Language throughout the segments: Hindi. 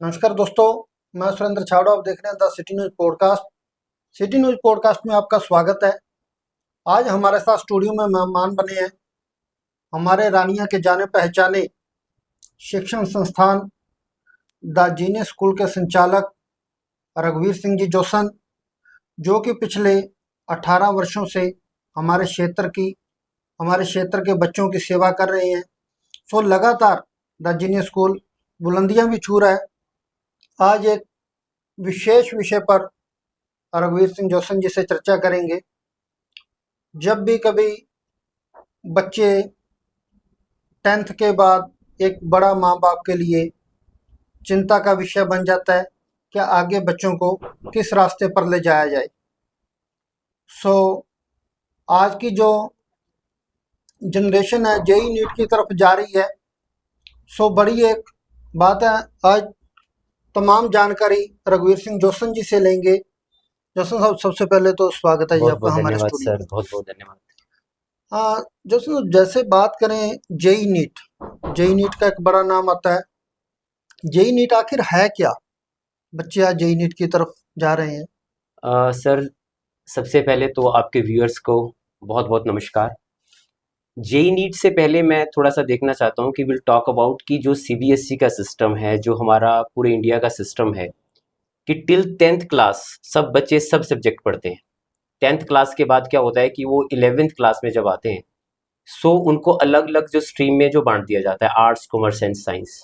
नमस्कार दोस्तों, मैं सुरेंद्र छावड़ा। आप देख रहे हैं the city news podcast. City news podcast में आपका स्वागत है। आज हमारे साथ स्टूडियो में मेहमान बने हैं हमारे रानिया के जाने पहचाने शिक्षण संस्थान द जीनियस स्कूल के संचालक रघुवीर सिंह जी जोशन, जो कि पिछले 18 वर्षों से हमारे क्षेत्र के बच्चों की सेवा कर रहे हैं। सो लगातार द जीनियस स्कूल बुलंदियां भी छू रहा है। आज एक विशेष विषय पर रघुवीर सिंह जोशन जी से चर्चा करेंगे। जब भी कभी बच्चे 10th के बाद एक बड़ा माँ बाप के लिए चिंता का विषय बन जाता है कि आगे बच्चों को किस रास्ते पर ले जाया जाए। सो आज की जो जनरेशन है जेई नीट की तरफ जा रही है। सो बड़ी एक बात है, आज तमाम जानकारी रघुवीर सिंह जोशन जी से लेंगे। जोशन साहब, सबसे पहले तो स्वागत है जी आपका हमारे स्टूडियो में। बहुत बहुत धन्यवाद। जोशन साहब, जैसे बात करें जेई नीट का एक बड़ा नाम आता है। जेई नीट आखिर है क्या? बच्चे आज जेई नीट की तरफ जा रहे हैं। सर, सबसे पहले तो आपके व्यूअर्स को बहुत बहुत नमस्कार। जेई नीट से पहले मैं थोड़ा सा देखना चाहता हूँ कि विल टॉक अबाउट कि जो सीबीएसई का सिस्टम है, जो हमारा पूरे इंडिया का सिस्टम है, कि टिल 10th क्लास सब बच्चे सब सब्जेक्ट पढ़ते हैं। 10th क्लास के बाद क्या होता है कि वो 11th क्लास में जब आते हैं, सो उनको अलग अलग जो स्ट्रीम में जो बांट दिया जाता है, arts, commerce and science,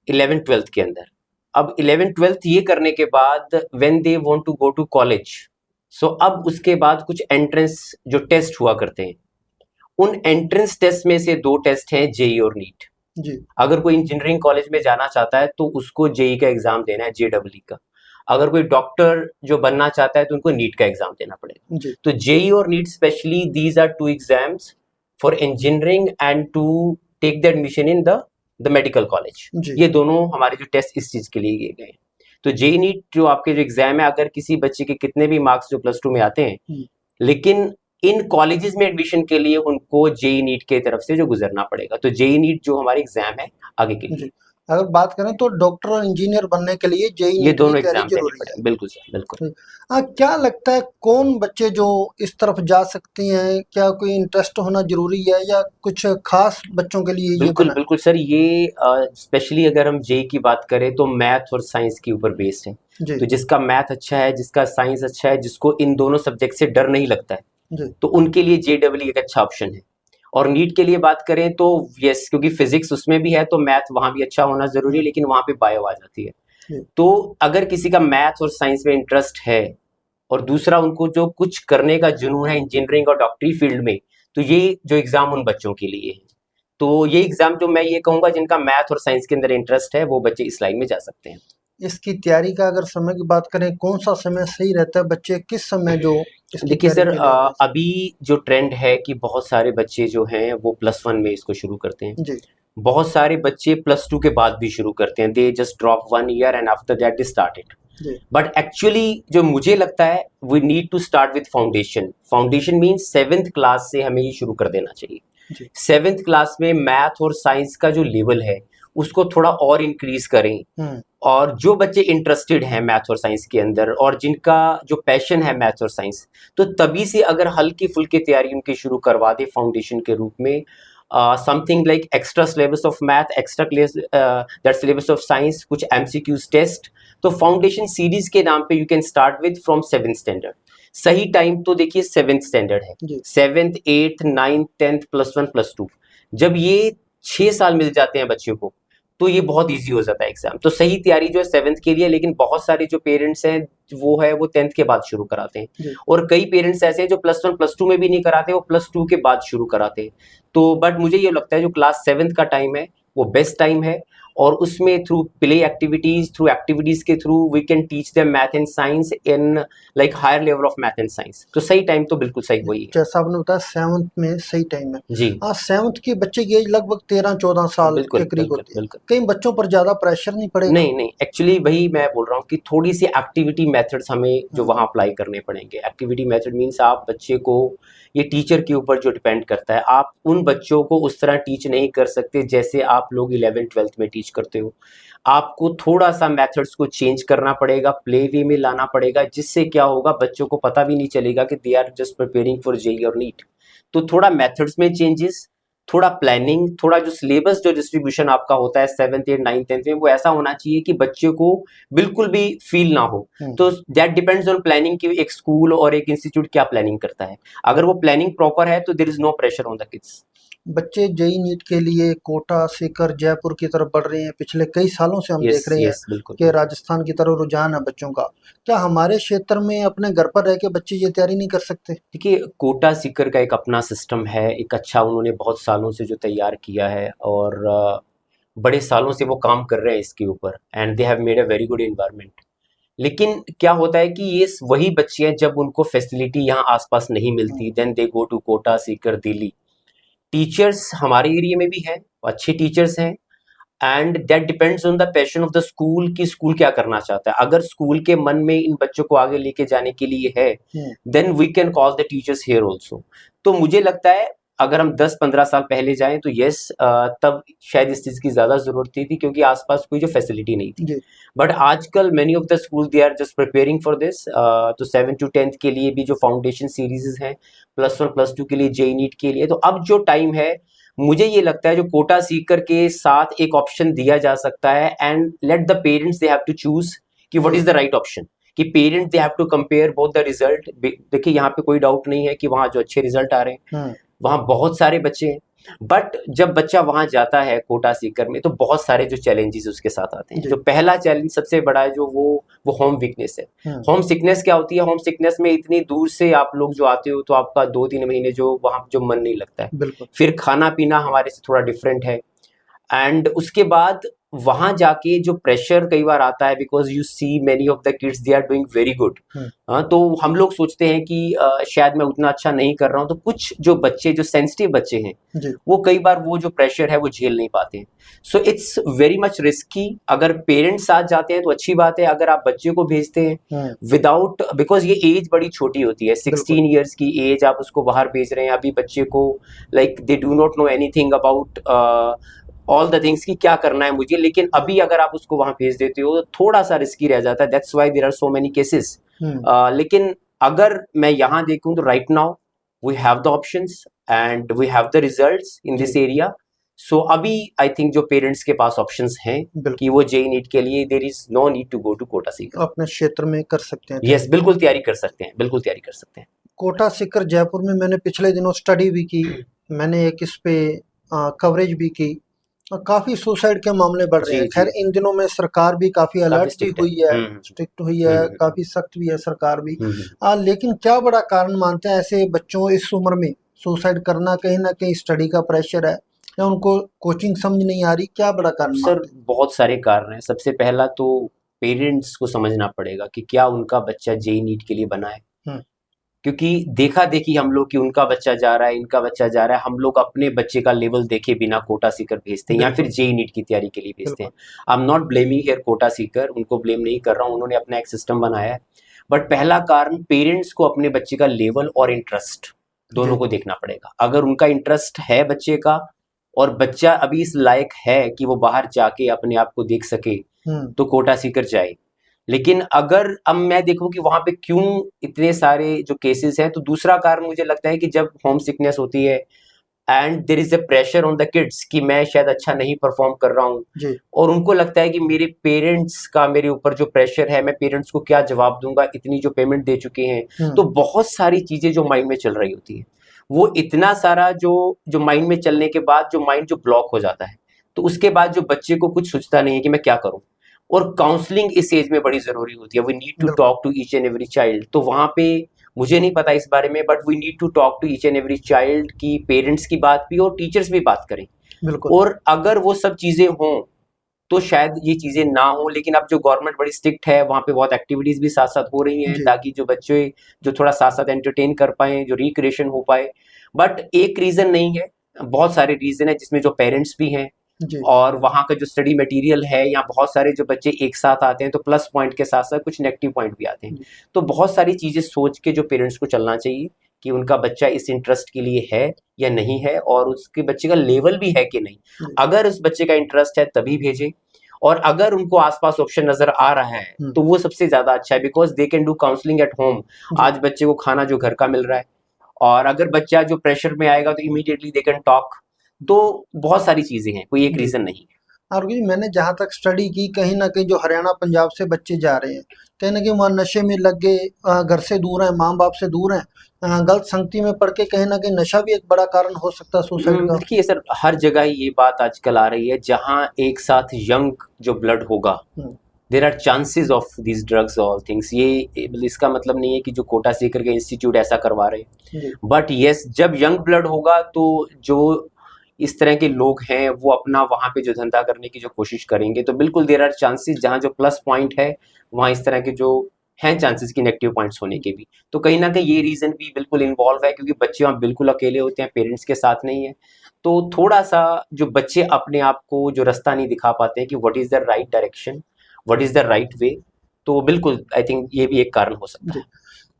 11th 12th के अंदर। अब 11th 12th ये करने के बाद when they want to go to college, so अब उसके बाद कुछ एंट्रेंस जो टेस्ट हुआ करते हैं, उन एंट्रेंस टेस्ट में से 2 टेस्ट हैं, जेई और नीट जी। अगर कोई इंजीनियरिंग कॉलेज में जाना चाहता है तो उसको जेई का एग्जाम देना है, जेडब्ल्यू का। अगर कोई डॉक्टर जो बनना चाहता है तो उनको नीट का एग्जाम देना पड़ेगा जी। तो जेई और NEET specially these are 2 exams for engineering and to take the admission in the medical college. ये दोनों हमारे जो टेस्ट इस चीज के लिए किए गए। तो जेई नीट जो आपके जो एग्जाम है, अगर किसी बच्चे के कितने भी मार्क्स जो +2 में आते हैं, लेकिन इन कॉलेजेस में एडमिशन के लिए उनको जेई नीट के तरफ से जो गुजरना पड़ेगा। तो जेई नीट जो हमारी एग्जाम है आगे के लिए। अगर बात करें तो डॉक्टर और इंजीनियर बनने के लिए जेई ये दोनों एग्जाम जरूरी है। बिल्कुल सर, बिल्कुल। क्या लगता है कौन बच्चे जो इस तरफ जा सकते हैं? क्या कोई इंटरेस्ट होना जरूरी है या कुछ खास बच्चों के लिए? बिल्कुल बिल्कुल सर, ये स्पेशली अगर हम जेई की बात करें तो मैथ और साइंस के ऊपर बेस्ड है। तो जिसका मैथ अच्छा है, जिसका साइंस अच्छा है, जिसको इन दोनों सब्जेक्ट से डर नहीं लगता है, तो उनके लिए जेडब्ल्यू एक अच्छा ऑप्शन है। और नीट के लिए बात करें तो यस, क्योंकि फिजिक्स उसमें भी है तो मैथ वहां भी अच्छा होना जरूरी है, लेकिन वहां पे बायो आ जाती है। तो अगर किसी का मैथ और साइंस में इंटरेस्ट है और दूसरा उनको जो कुछ करने का जुनून है इंजीनियरिंग और डॉक्टरी फील्ड में, तो ये जो एग्जाम उन बच्चों के लिए है। तो ये एग्जाम जो मैं ये कहूंगा, जिनका मैथ और साइंस के अंदर इंटरेस्ट है वो बच्चे इस लाइन में जा सकते हैं। इसकी तैयारी का अगर समय की बात करें, कौन सा समय सही रहता है? बच्चे किस समय जो देखिए सर, अभी जो ट्रेंड है कि बहुत सारे बच्चे जो हैं वो +1 में इसको शुरू करते हैं जी। बहुत सारे बच्चे +2 के बाद भी शुरू करते हैं। They just drop 1 year and after that they started. But actually जो मुझे लगता है, we need to start with foundation means 7th class से हमें ये शुरू कर देना चाहिए। 7th क्लास में मैथ और साइंस का जो लेवल है उसको थोड़ा और इंक्रीज करें। और जो बच्चे इंटरेस्टेड हैं मैथ और साइंस के अंदर और जिनका जो पैशन है मैथ और साइंस, तो तभी से अगर हल्की फुल्की तैयारी उनकी शुरू करवा दे फाउंडेशन के रूप में, something like extra syllabus of math, extra that syllabus of science, कुछ MCQs टेस्ट, तो फाउंडेशन सीरीज के नाम पे you can start with from 7th standard. सही टाइम तो देखिए 7th स्टैंडर्ड है। 7th 8th 9th 10th +1 +2, जब ये 6 साल मिल जाते हैं बच्चों को तो ये बहुत इजी हो जाता है एग्जाम। तो सही तैयारी जो है 7th के लिए, लेकिन बहुत सारे जो पेरेंट्स हैं वो 10th के बाद शुरू कराते हैं। और कई पेरेंट्स ऐसे हैं जो +1 +2 में भी नहीं कराते, वो +2 के बाद शुरू कराते हैं। तो बट मुझे ये लगता है जो क्लास 7th का टाइम है वो बेस्ट टाइम है, और उसमें through play activities, through activities के through we can teach them math and science in like higher level of math and science. तो सही टाइम तो बिल्कुल सही वही है, जैसा आपने बताया 7th में सही टाइम है जी। 7th के बच्चे की एज लगभग 13-14 साल के करीब होती है। कई बच्चों पर ज्यादा प्रेशर नहीं पड़ेगा? नहीं, एक्चुअली वही मैं बोल रहा हूँ कि थोड़ी सी एक्टिविटी मेथड्स हमें जो वहाँ अप्लाई करने पड़ेंगे। एक्टिविटी मेथड मीन्स आप बच्चे को, ये टीचर के ऊपर जो डिपेंड करता है, आप उन बच्चों को उस तरह टीच नहीं कर सकते जैसे आप लोग 11th 12th में टीच टीच करते हो, आपको थोड़ा सा मेथड्स को चेंज करना पड़ेगा, प्ले वे में लाना पड़ेगा, जिससे क्या होगा बच्चों को पता भी नहीं चलेगा कि they are just preparing for JEE और नीट। तो थोड़ा मेथड्स में चेंजेस, थोड़ा प्लानिंग, थोड़ा जो सिलेबस जो डिस्ट्रीब्यूशन आपका होता है 7th 8th 9th 10th में, वो ऐसा होना चाहिए कि बच्चे को बिल्कुल भी फील ना हो। तो दैट डिपेंड्स ऑन प्लानिंग कि एक स्कूल और एक इंस्टीट्यूट क्या प्लानिंग करता है। अगर वो प्लानिंग प्रॉपर है तो there is no pressure on the kids. बच्चे जेई नीट के लिए कोटा सीकर जयपुर की तरफ बढ़ रहे हैं। पिछले कई सालों से हम यस देख रहे हैं यस बिल्कुल। कि राजस्थान की तरफ रुझान है बच्चों का। क्या हमारे क्षेत्र में अपने घर पर रह के बच्चे ये तैयारी नहीं कर सकते? देखिए, कोटा सीकर का एक अपना सिस्टम है, एक अच्छा उन्होंने बहुत सालों से जो तैयार किया है, और बड़े सालों से वो काम कर रहे हैं इसके ऊपर, and they have made a very good environment. लेकिन क्या होता है कि ये वही बच्चे हैं जब उनको फैसिलिटी यहाँ आसपास नहीं मिलती, then they go to Kota Sikar Delhi. Teachers हमारे एरिया में भी हैं, अच्छे टीचर्स हैं, and that depends on the passion of the school कि स्कूल क्या करना चाहता है। अगर स्कूल के मन में इन बच्चों को आगे लेके जाने के लिए है, then we can call the teachers here also. तो मुझे लगता है अगर हम 10-15 साल पहले जाएं तो यस, तब शायद इस चीज़ की ज़्यादा ज़रूरत थी क्योंकि आसपास कोई जो फैसिलिटी नहीं थी। बट आजकल many of the school they are just preparing for this. तो 7th to 10th के लिए भी जो फाउंडेशन सीरीज हैं, +1 +2 के लिए जेई नीट के लिए, तो अब जो टाइम है मुझे ये लगता है जो कोटा सीकर के साथ एक ऑप्शन दिया जा सकता है, and let the parents they have to choose कि what is the right option, कि parents they have to compare both the result. देखिए यहाँ पे कोई डाउट नहीं है कि वहाँ जो अच्छे रिजल्ट आ रहे हैं, वहाँ बहुत सारे बच्चे हैं, बट जब बच्चा वहाँ जाता है कोटा सीकर में तो बहुत सारे जो चैलेंजेस उसके साथ आते हैं। जो पहला चैलेंज सबसे बड़ा है जो वो होम वीकनेस है। होम सिकनेस क्या होती है? होम सिकनेस में इतनी दूर से आप लोग जो आते हो तो आपका 2-3 महीने जो वहाँ जो मन नहीं लगता है। फिर खाना पीना हमारे से थोड़ा डिफरेंट है, एंड उसके बाद वहां जाके जो प्रेशर कई बार आता है, because you see many of the kids they are doing very good. तो हम लोग सोचते हैं कि शायद मैं उतना अच्छा नहीं कर रहा हूँ, तो कुछ जो बच्चे जो सेंसिटिव बच्चे हैं वो कई बार वो जो प्रेशर है वो झेल नहीं पाते हैं। So it's very much risky. अगर पेरेंट्स साथ जाते हैं तो अच्छी बात है, अगर आप बच्चे को भेजते हैं विदाउट, बिकॉज ये एज बड़ी छोटी होती है, 16 ईयर्स की एज, आप उसको बाहर भेज रहे हैं, अभी बच्चे को like they do not know anything about all the things की क्या करना है मुझे। लेकिन अभी अगर आप उसको वहां भेज देते हो तो थोड़ा सा रिस्की रह जाता है, that's why there are so many cases. लेकिन अगर मैं यहाँ देखूं तो right now we have the options and we have the results in this area. So अभी आई थिंक जो पेरेंट्स के पास ऑप्शंस हैं कि वो जेई नीट के लिए there is no need to go to Kota Sikar, अपने क्षेत्र में कर सकते हैं। यस, बिल्कुल तैयारी कर सकते हैं, बिल्कुल तैयारी कर सकते हैं। कोटा सीकर जयपुर में मैंने पिछले दिनों स्टडी भी की, मैंने एक इस पे कवरेज भी की, काफी सुसाइड के मामले बढ़ रहे हैं। खैर इन दिनों में सरकार भी काफी अलर्ट भी हुई है, स्ट्रिक्ट हुई है, काफी सख्त भी है सरकार भी। लेकिन क्या बड़ा कारण मानते हैं ऐसे बच्चों इस उम्र में सुसाइड करना? कहीं ना कहीं स्टडी का प्रेशर है या उनको कोचिंग समझ नहीं आ रही? क्या बड़ा कारण? सर बहुत सारे कारण हैं। सबसे पहला तो पेरेंट्स को समझना पड़ेगा कि क्या उनका बच्चा जेई नीट के लिए बना है, क्योंकि देखा देखी हम लोग कि उनका बच्चा जा रहा है, इनका बच्चा जा रहा है, हम लोग अपने बच्चे का लेवल देखे बिना कोटा सीकर भेजते हैं या फिर जेई नीट की तैयारी के लिए भेजते हैं। I am not blaming here Kota Sikar, उनको ब्लेम नहीं कर रहा हूँ, उन्होंने अपना एक सिस्टम बनाया है। बट पहला कारण पेरेंट्स को अपने बच्चे का लेवल और इंटरेस्ट दोनों को देखना पड़ेगा। अगर उनका इंटरेस्ट है बच्चे का और बच्चा अभी इस लायक है कि वो बाहर जाके अपने आप को देख सके तो कोटा सीकर जाए। लेकिन अगर अब मैं देखूं कि वहां पे क्यों इतने सारे जो केसेस हैं, तो दूसरा कारण मुझे लगता है कि जब होम सिकनेस होती है and there is a pressure on the kids कि मैं शायद अच्छा नहीं परफॉर्म कर रहा हूँ, और उनको लगता है कि मेरे पेरेंट्स का मेरे ऊपर जो प्रेशर है, मैं पेरेंट्स को क्या जवाब दूंगा, इतनी जो पेमेंट दे चुके हैं। तो बहुत सारी चीजें जो माइंड में चल रही होती है, वो इतना सारा जो माइंड में चलने के बाद जो माइंड जो ब्लॉक हो जाता है, तो उसके बाद जो बच्चे को कुछ सोचता नहीं है कि मैं क्या करूं। और काउंसलिंग इस एज में बड़ी जरूरी होती है। We need to talk to each and every child. तो वहां पे मुझे नहीं पता इस बारे में, but we need to talk to each and every child की पेरेंट्स की बात भी और टीचर्स भी बात करें। और अगर वो सब चीजें हों तो शायद ये चीजें ना हो। लेकिन अब जो गवर्नमेंट बड़ी स्ट्रिक्ट है, वहाँ पे बहुत एक्टिविटीज भी साथ साथ हो रही हैं ताकि जो बच्चे जो थोड़ा साथ साथ एंटरटेन कर पाए, जो रिक्रिएशन हो पाए। बट एक रीजन नहीं है, बहुत सारे रीजन है जिसमें जो पेरेंट्स भी हैं और वहाँ का जो स्टडी मटेरियल है, या बहुत सारे जो बच्चे एक साथ आते हैं तो प्लस पॉइंट के साथ साथ कुछ नेगेटिव पॉइंट भी आते हैं। तो बहुत सारी चीजें सोच के जो पेरेंट्स को चलना चाहिए कि उनका बच्चा इस इंटरेस्ट के लिए है या नहीं है, और उसके बच्चे का लेवल भी है कि नहीं। अगर उस बच्चे का इंटरेस्ट है तभी भेजें, और अगर उनको आसपास ऑप्शन नजर आ रहा है तो वो सबसे ज्यादा अच्छा है, because they can do counselling at home. आज बच्चे को खाना जो घर का मिल रहा है, और अगर बच्चा जो प्रेशर में आएगा तो इमीडिएटली दे कैन टॉक। तो बहुत सारी चीजें हैं, कोई एक रीजन नहीं है। और मैंने जहाँ तक स्टडी की, कहीं ना कहीं जो हरियाणा पंजाब से बच्चे जा रहे हैं, कहीं ना कहीं वहाँ नशे में लग गए, घर से दूर हैं, माँ बाप से दूर हैं, गलत संगति में पड़ के कहीं ना कहीं नशा भी एक बड़ा कारण हो सकता है सुसाइड का। देखिए सर, हर जगह ये बात आजकल आ रही है, जहाँ एक साथ यंग जो ब्लड होगा, there are chances of this drugs all things. ये इसका मतलब नहीं है कि जो कोटा सीकर के इंस्टीट्यूट ऐसा करवा रहे हैं, बट यस, जब यंग ब्लड होगा तो जो इस तरह के लोग हैं वो अपना वहाँ पे जो धंधा करने की जो कोशिश करेंगे, तो बिल्कुल देर आर चांसेस, जहाँ जो प्लस पॉइंट है वहाँ इस तरह के जो हैं चांसेस की नेगेटिव पॉइंट्स होने के भी। तो कहीं ना कहीं ये रीजन भी बिल्कुल इन्वॉल्व है, क्योंकि बच्चे वहाँ बिल्कुल अकेले होते हैं, पेरेंट्स के साथ नहीं है। तो थोड़ा सा जो बच्चे अपने आप को जो रास्ता नहीं दिखा पाते हैं कि what is the right direction, what is the right way, तो बिल्कुल आई थिंक ये भी एक कारण हो सकता है।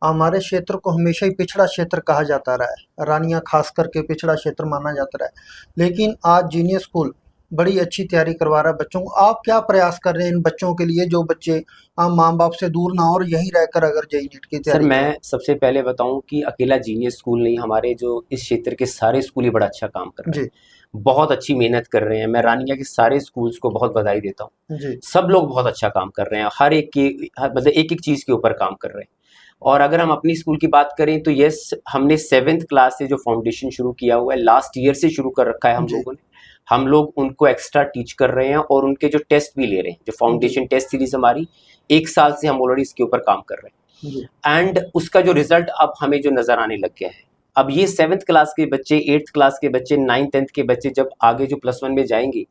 हमारे क्षेत्र को हमेशा ही पिछड़ा क्षेत्र कहा जाता रहा है, रानिया खास करके पिछड़ा क्षेत्र माना जाता रहा है, लेकिन आज जीनियस स्कूल बड़ी अच्छी तैयारी करवा रहा है बच्चों को। आप क्या प्रयास कर रहे हैं इन बच्चों के लिए, जो बच्चे माँ बाप से दूर ना और यहीं रहकर अगर जेईई नीट की तैयारी? सर, मैं सबसे पहले बताऊं कि अकेला जीनियस स्कूल नहीं, हमारे जो इस क्षेत्र के सारे स्कूल ही बड़ा अच्छा काम कर रहे हैं, बहुत अच्छी मेहनत कर रहे हैं। मैं रानिया के सारे स्कूल्स को बहुत बधाई देता हूँ। सब लोग बहुत अच्छा काम कर रहे हैं, हर एक की मतलब एक एक चीज के ऊपर काम कर रहे हैं। और अगर हम अपनी स्कूल की बात करें तो यस, हमने 7th क्लास से जो फाउंडेशन शुरू किया हुआ है, लास्ट ईयर से शुरू कर रखा है हम लोगों ने। हम लोग उनको एक्स्ट्रा टीच कर रहे हैं और उनके जो टेस्ट भी ले रहे हैं, जो फाउंडेशन टेस्ट सीरीज हमारी 1 साल से हम ऑलरेडी इसके ऊपर काम कर रहे हैं, एंड उसका जो रिजल्ट अब हमें जो नजर आने लग गया है। अब ये 7th क्लास के बच्चे, 8th क्लास के बच्चे, 9th 10th के बच्चे जब आगे जो +1 में जाएंगे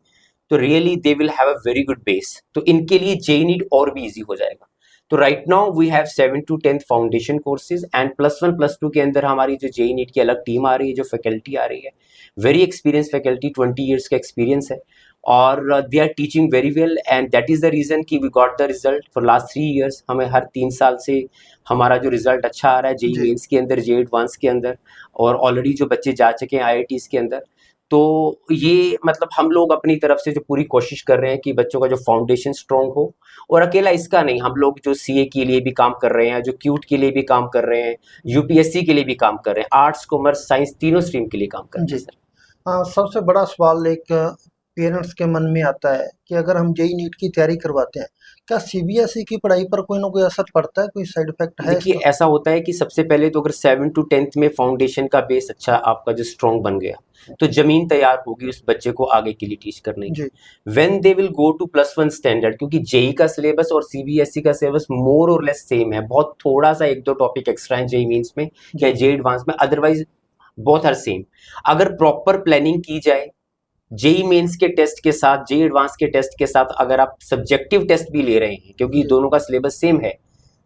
तो really they will have a very good base, तो इनके लिए जेईई नीट और भी इजी हो जाएगा। तो right now we have 7 to 10th foundation courses, and +1 +2 के अंदर हमारी जो जेईई नीट की अलग टीम आ रही है, जो फैकल्टी आ रही है, वेरी एक्सपीरियंस फैकल्टी, 20 ईयर्स का एक्सपीरियंस है, और they are teaching very well, and that is the reason कि we got the result for last 3 years. हमें हर 3 साल से हमारा जो रिजल्ट अच्छा आ रहा है, जेईई मेंस के अंदर, जेईई एडवांस के अंदर, और ऑलरेडी जो बच्चे जा चुके हैं आईआईटीज के अंदर। तो ये मतलब हम लोग अपनी तरफ से जो पूरी कोशिश कर रहे हैं कि बच्चों का जो फाउंडेशन स्ट्रॉन्ग हो, और अकेला इसका नहीं, हम लोग जो सीए के लिए भी काम कर रहे हैं, जो क्यूट के लिए भी काम कर रहे हैं, यूपीएससी के लिए भी काम कर रहे हैं, आर्ट्स कॉमर्स साइंस तीनों स्ट्रीम के लिए काम कर रहे हैं सर। सबसे बड़ा सवाल एक पेरेंट्स के मन में आता है कि अगर हम जेईई नीट की तैयारी करवाते हैं, क्या सीबीएसई की पढ़ाई पर कोई ना कोई असर पड़ता है, कोई साइड इफेक्ट है? देखिए, ऐसा होता है कि सबसे पहले तो अगर 7 to 10th में फाउंडेशन का बेस अच्छा आपका जो स्ट्रॉन्ग बन गया, तो जमीन तैयार होगी उस बच्चे को आगे के लिए टीच करने की। When they will go to +1 standard, क्योंकि जेईई का सिलेबस और सीबीएसई का सिलेबस मोर और लेस सेम है, बहुत थोड़ा सा 1-2 टॉपिक एक्स्ट्रा है जेईई मेंस में या जेईई एडवांस में, अदरवाइज बोथ आर सेम। अगर प्रॉपर प्लानिंग की जाए, जेईई मेंस के टेस्ट के साथ, जेईई एडवांस के टेस्ट के साथ, अगर आप सब्जेक्टिव टेस्ट भी ले रहे हैं, क्योंकि दोनों का सिलेबस सेम है,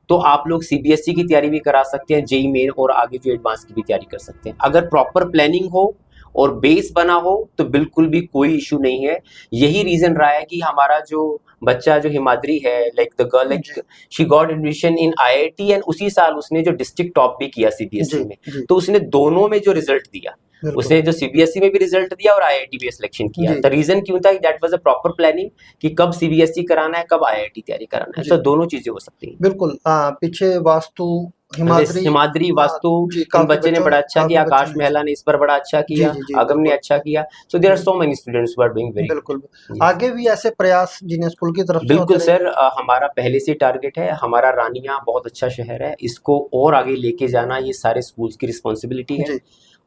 तो आप लोग सीबीएसई की तैयारी भी करा सकते हैं, जेईई मेन और आगे जो एडवांस की भी तैयारी कर सकते हैं। अगर प्रॉपर प्लानिंग हो और बेस बना हो तो बिल्कुल भी कोई इशू नहीं है। यही रीजन रहा है कि हमारा जो बच्चा जो हिमाद्री है, like the girl, like she got admission in IIT, and उसी साल उसने जो डिस्ट्रिक्ट टॉप भी किया सीबीएसई में, तो उसने दोनों में जो रिजल्ट दिया, उसने जो सीबीएसई में भी रिजल्ट दिया और आईआईटी में सिलेक्शन किया। तो रीजन क्यों था? That was a proper planning कि कब सीबीएसई कराना है, कब आईआईटी तैयारी कराना है, तो दोनों चीजें हो सकती हैं। बिल्कुल। पीछे वास्तु हिमाद्री वास्तु इन बच्चे ने बड़ा अच्छा किया, आकाश महला ने इस पर बड़ा अच्छा किया, अगम ने अच्छा किया, so there are so many students who are doing very बिल्कुल। आगे भी ऐसे प्रयास जीनियस स्कूल की तरफ से बिल्कुल सर, हमारा पहले से टारगेट है। हमारा रानिया बहुत अच्छा शहर है, इसको और आगे लेके जाना ये सारे स्कूल्स की रिस्पॉन्सिबिलिटी है,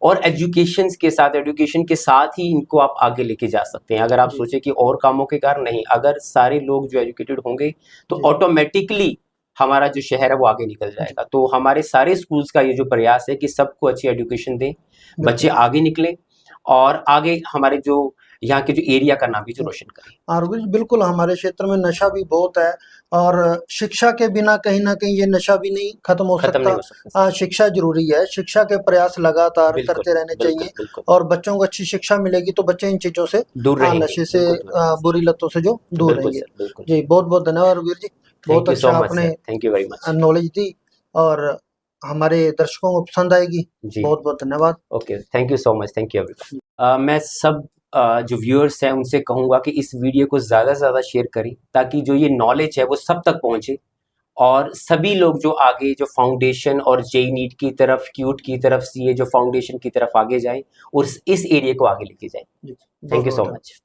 और एजुकेशन के साथ ही इनको आप आगे लेके जा सकते हैं। अगर आप सोचे कि और कामों के कारण नहीं, अगर सारे लोग जो एजुकेटेड होंगे तो ऑटोमेटिकली हमारा जो शहर है वो आगे निकल जाएगा। तो हमारे सारे स्कूल्स का ये जो प्रयास है कि सबको अच्छी एजुकेशन दें, बच्चे आगे निकले और आगे हमारे जो यहाँ के जो एरिया का नाम भी जो रोशन करें। और बिल्कुल, हमारे क्षेत्र में नशा भी बहुत है, और शिक्षा के बिना कहीं ना कहीं ये नशा भी नहीं खत्म हो सकता। शिक्षा जरूरी है, शिक्षा के प्रयास लगातार करते रहने चाहिए, और बच्चों को अच्छी शिक्षा मिलेगी तो बच्चे इन चीजों से दूर रहेंगे, नशे से, बुरी लतों से जो दूर रहेंगे। जी, बहुत बहुत धन्यवाद रघुवीर जी, बहुत अच्छा आपने thank you very much knowledge दी, और हमारे दर्शकों को पसंद आएगी। जी बहुत बहुत धन्यवाद। Okay, thank you so much, thank you everyone. मैं सब जो व्यूअर्स हैं उनसे कहूँगा कि इस वीडियो को ज़्यादा से ज़्यादा शेयर करें ताकि जो ये नॉलेज है वो सब तक पहुँचे और सभी लोग जो आगे जो फाउंडेशन और जेई नीट की तरफ, क्यूट की तरफ, सीए जो फाउंडेशन की तरफ आगे जाएं और इस एरिया को आगे लेके जाएं। जी, थैंक यू बहुत सो बहुत मच।